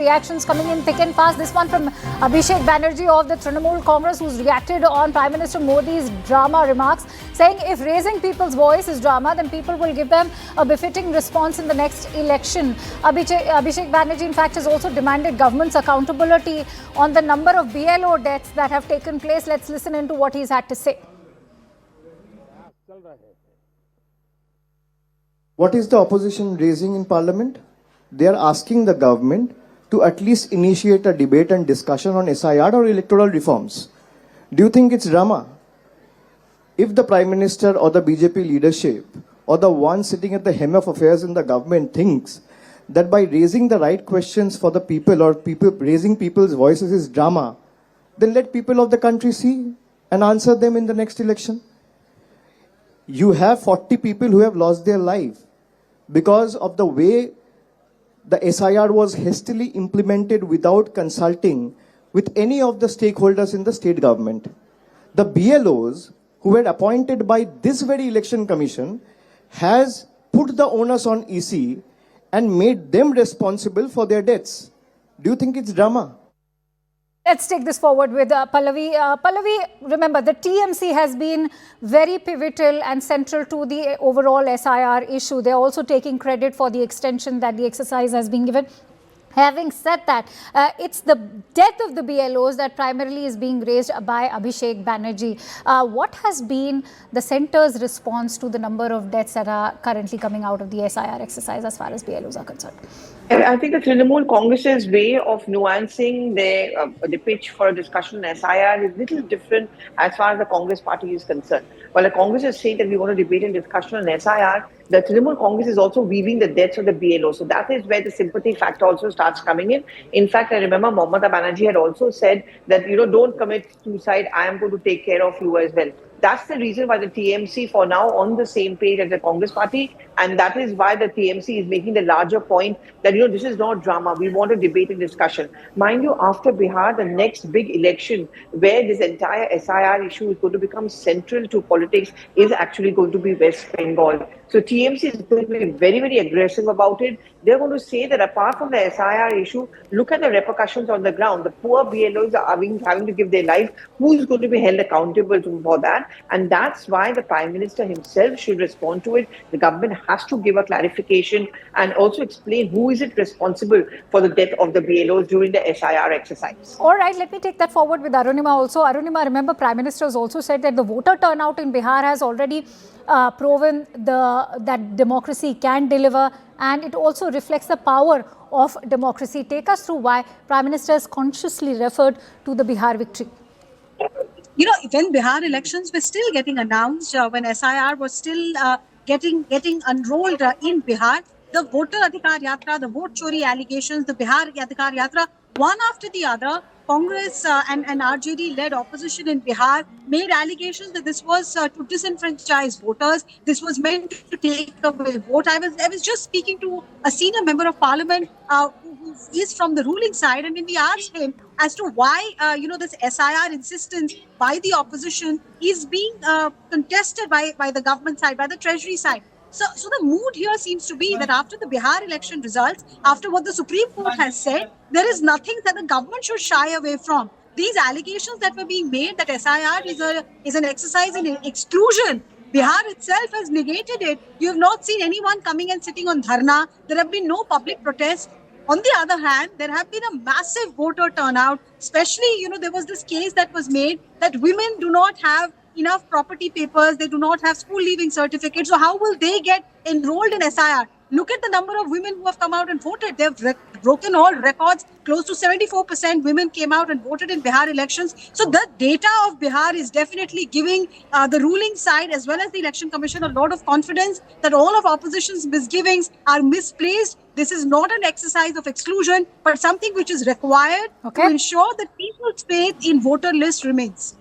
Reactions coming in thick and fast. This one from Abhishek Banerjee of the Trinamool Congress, who's reacted on Prime Minister Modi's drama remarks, saying if raising people's voice is drama, then people will give them a befitting response in the next election. Abhishek Banerjee, in fact, has also demanded government's accountability on the number of BLO deaths that have taken place. Let's listen into what he's had to say. What is the opposition raising in Parliament? They are asking the government to at least initiate a debate and discussion on SIR or electoral reforms. Do you think it's drama? If the Prime Minister or the BJP leadership or the one sitting at the helm of affairs in the government thinks that by raising the right questions for the people or raising people's voices is drama, then let people of the country see and answer them in the next election. You have 40 people who have lost their life because of the way the SIR was hastily implemented without consulting with any of the stakeholders in the state government. The BLOs who were appointed by this very election commission has put the onus on EC and made them responsible for their deaths. Do you think it's drama? Let's take this forward with Pallavi. Pallavi, remember, the TMC has been very pivotal and central to the overall SIR issue. They're also taking credit for the extension that the exercise has been given. Having said that, it's the death of the BLOs that primarily is being raised by Abhishek Banerjee. What has been the centre's response to the number of deaths that are currently coming out of the SIR exercise as far as BLOs are concerned? I think the Trinamool Congress's way of nuancing the pitch for a discussion on SIR is a little different as far as the Congress party is concerned. While the Congress is saying that we want to debate and discussion on SIR, the Trinamool Congress is also weaving the deaths of the BLO. So that is where the sympathy factor also starts coming in. In fact, I remember Mamata Banerjee had also said that, don't commit suicide. I am going to take care of you as well. That's the reason why the TMC for now on the same page as the Congress party, and that is why the TMC is making the larger point that this is not drama. We want a debate and discussion. Mind you, after Bihar, the next big election where this entire SIR issue is going to become central to politics is actually going to be West Bengal. So TMC is going to be very, very aggressive about it. They're going to say that apart from the SIR issue, look at the repercussions on the ground. The poor BLOs are having to give their life. Who is going to be held accountable for that? And that's why the Prime Minister himself should respond to it. The government has to give a clarification and also explain who is it responsible for the death of the BLOs during the SIR exercise. All right, let me take that forward with Arunima also. Arunima, remember, Prime Minister has also said that the voter turnout in Bihar has already proven that democracy can deliver, and it also reflects the power of democracy. Take us through why Prime Minister has consciously referred to the Bihar victory. When Bihar elections were still getting announced, when SIR was still getting unrolled in Bihar, the voter Adhikar Yatra, the vote chori allegations, the Bihar Adhikar Yatra, one after the other, Congress and RJD-led opposition in Bihar made allegations that this was to disenfranchise voters. This was meant to take away vote. I was just speaking to a senior member of parliament who is from the ruling side, and when we asked him as to why this SIR insistence by the opposition is being contested by the government side, by the treasury side. So the mood here seems to be that after the Bihar election results, after what the Supreme Court has said, there is nothing that the government should shy away from. These allegations that were being made that SIR is an exercise in exclusion, Bihar itself has negated it. You have not seen anyone coming and sitting on dharna. There have been no public protests. On the other hand, there have been a massive voter turnout, especially, there was this case that was made that women do not have enough property papers, they do not have school leaving certificates. So how will they get enrolled in SIR? Look at the number of women who have come out and voted. They've broken all records. Close to 74% women came out and voted in Bihar elections. So the data of Bihar is definitely giving the ruling side as well as the Election Commission a lot of confidence that all of opposition's misgivings are misplaced. This is not an exercise of exclusion, but something which is required to ensure that people's faith in voter list remains.